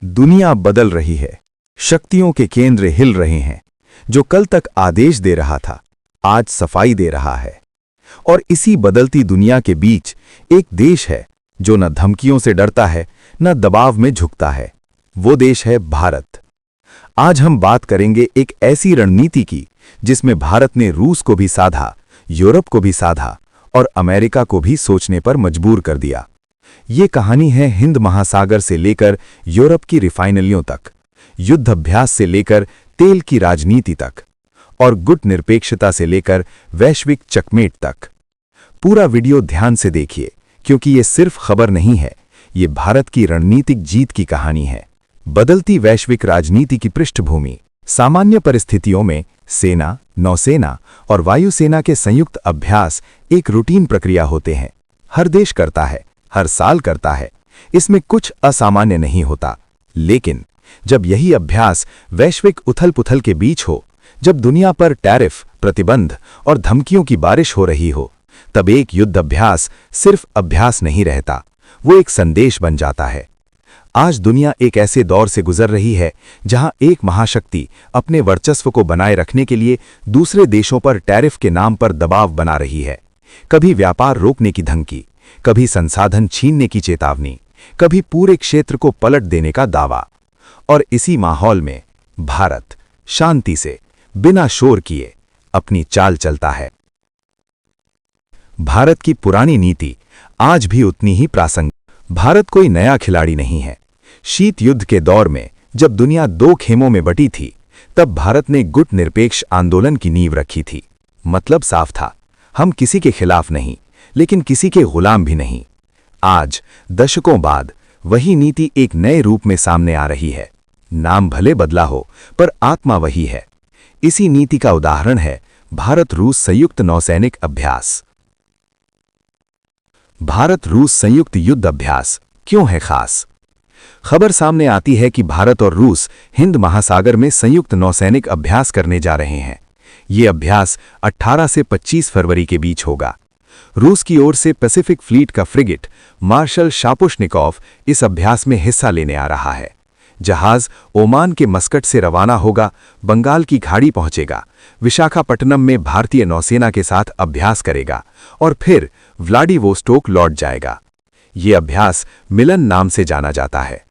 दुनिया बदल रही है। शक्तियों के केंद्र हिल रहे हैं। जो कल तक आदेश दे रहा था, आज सफाई दे रहा है। और इसी बदलती दुनिया के बीच एक देश है जो न धमकियों से डरता है, न दबाव में झुकता है। वो देश है भारत। आज हम बात करेंगे एक ऐसी रणनीति की जिसमें भारत ने रूस को भी साधा, यूरोप को भी साधा और अमेरिका को भी सोचने पर मजबूर कर दिया। ये कहानी है हिंद महासागर से लेकर यूरोप की रिफाइनरियों तक, युद्ध अभ्यास से लेकर तेल की राजनीति तक और गुट निरपेक्षता से लेकर वैश्विक चकमेट तक। पूरा वीडियो ध्यान से देखिए, क्योंकि ये सिर्फ खबर नहीं है, ये भारत की रणनीतिक जीत की कहानी है। बदलती वैश्विक राजनीति की पृष्ठभूमि। सामान्य परिस्थितियों में सेना, नौसेना और वायुसेना के संयुक्त अभ्यास एक रूटीन प्रक्रिया होते हैं। हर देश करता है, हर साल करता है। इसमें कुछ असामान्य नहीं होता। लेकिन जब यही अभ्यास वैश्विक उथल-पुथल के बीच हो, जब दुनिया पर टैरिफ, प्रतिबंध और धमकियों की बारिश हो रही हो, तब एक युद्ध अभ्यास सिर्फ अभ्यास नहीं रहता, वो एक संदेश बन जाता है। आज दुनिया एक ऐसे दौर से गुजर रही है जहां एक महाशक्ति अपने वर्चस्व को बनाए रखने के लिए दूसरे देशों पर टैरिफ के नाम पर दबाव बना रही है। कभी व्यापार रोकने की धमकी, कभी संसाधन छीनने की चेतावनी, कभी पूरे क्षेत्र को पलट देने का दावा। और इसी माहौल में भारत शांति से, बिना शोर किए अपनी चाल चलता है। भारत की पुरानी नीति आज भी उतनी ही प्रासंगिक। भारत कोई नया खिलाड़ी नहीं है। शीत युद्ध के दौर में जब दुनिया दो खेमों में बटी थी, तब भारत ने गुट निरपेक्ष आंदोलन की नींव रखी थी। मतलब साफ था, हम किसी के खिलाफ नहीं, लेकिन किसी के गुलाम भी नहीं। आज दशकों बाद वही नीति एक नए रूप में सामने आ रही है। नाम भले बदला हो, पर आत्मा वही है। इसी नीति का उदाहरण है भारत रूस संयुक्त नौसैनिक अभ्यास। भारत रूस संयुक्त युद्ध अभ्यास क्यों है खास? खबर सामने आती है कि भारत और रूस हिंद महासागर में संयुक्त नौसैनिक अभ्यास करने जा रहे हैं। ये अभ्यास 18 से 25 फरवरी के बीच होगा। रूस की ओर से पैसिफिक फ्लीट का फ्रिगेट मार्शल शापोशनिकोव इस अभ्यास में हिस्सा लेने आ रहा है। जहाज ओमान के मस्कट से रवाना होगा, बंगाल की खाड़ी पहुंचेगा, विशाखापट्टनम में भारतीय नौसेना के साथ अभ्यास करेगा और फिर व्लादिवोस्टोक लौट जाएगा। ये अभ्यास मिलन नाम से जाना जाता है।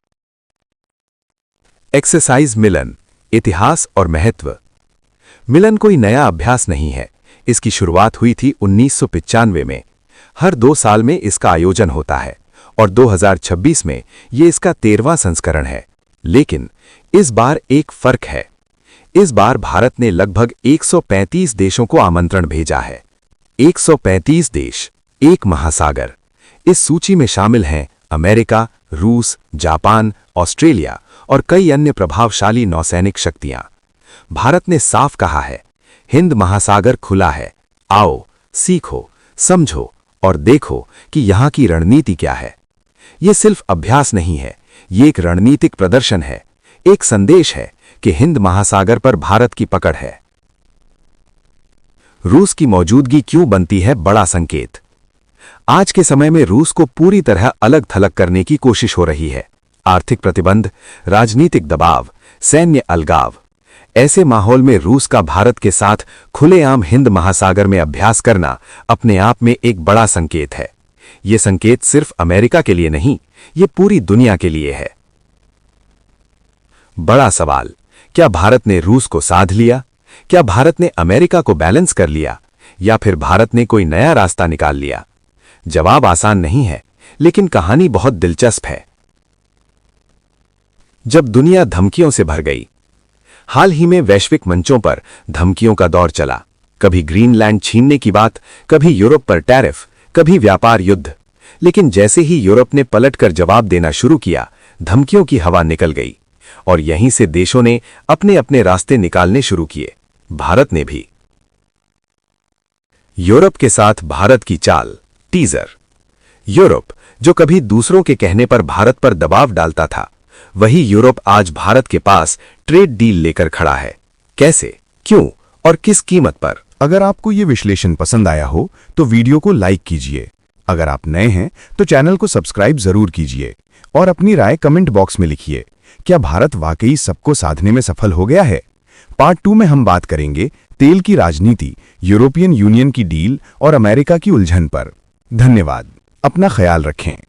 एक्सरसाइज मिलन, इतिहास और महत्व। मिलन कोई नया अभ्यास नहीं है। इसकी शुरुआत हुई थी 1995 में। हर 2 साल में इसका आयोजन होता है और 2026 में ये इसका 13वां संस्करण है। लेकिन इस बार एक फर्क है। इस बार भारत ने लगभग 135 देशों को आमंत्रण भेजा है। 135 देश, एक महासागर। इस सूची में शामिल हैं अमेरिका, रूस, जापान, ऑस्ट्रेलिया और कई अन्य प्रभावशाली नौसैनिक शक्तियां। भारत ने साफ कहा है, हिंद महासागर खुला है, आओ, सीखो, समझो और देखो कि यहां की रणनीति क्या है। यह सिर्फ अभ्यास नहीं है, ये एक रणनीतिक प्रदर्शन है, एक संदेश है कि हिंद महासागर पर भारत की पकड़ है। रूस की मौजूदगी क्यों बनती है बड़ा संकेत? आज के समय में रूस को पूरी तरह अलग थलग करने की कोशिश हो रही है। आर्थिक प्रतिबंध, राजनीतिक दबाव, सैन्य अलगाव। ऐसे माहौल में रूस का भारत के साथ खुलेआम हिंद महासागर में अभ्यास करना अपने आप में एक बड़ा संकेत है। ये संकेत सिर्फ अमेरिका के लिए नहीं, ये पूरी दुनिया के लिए है। बड़ा सवाल, क्या भारत ने रूस को साध लिया? क्या भारत ने अमेरिका को बैलेंस कर लिया? या फिर भारत ने कोई नया रास्ता निकाल लिया? जवाब आसान नहीं है, लेकिन कहानी बहुत दिलचस्प है। जब दुनिया धमकियों से भर गई। हाल ही में वैश्विक मंचों पर धमकियों का दौर चला। कभी ग्रीनलैंड छीनने की बात, कभी यूरोप पर टैरिफ, कभी व्यापार युद्ध। लेकिन जैसे ही यूरोप ने पलटकर जवाब देना शुरू किया, धमकियों की हवा निकल गई और यहीं से देशों ने अपने अपने रास्ते निकालने शुरू किए। भारत ने भी। यूरोप के साथ भारत की चाल। टीजर। यूरोप, जो कभी दूसरों के कहने पर भारत पर दबाव डालता था, वही यूरोप आज भारत के पास ट्रेड डील लेकर खड़ा है। कैसे, क्यों और किस कीमत पर? अगर आपको ये विश्लेषण पसंद आया हो तो वीडियो को लाइक कीजिए। अगर आप नए हैं तो चैनल को सब्सक्राइब जरूर कीजिए और अपनी राय कमेंट बॉक्स में लिखिए। क्या भारत वाकई सबको साधने में सफल हो गया है? पार्ट 2 में हम बात करेंगे तेल की राजनीति, यूरोपियन यूनियन की डील और अमेरिका की उलझन पर। धन्यवाद। अपना ख्याल रखें।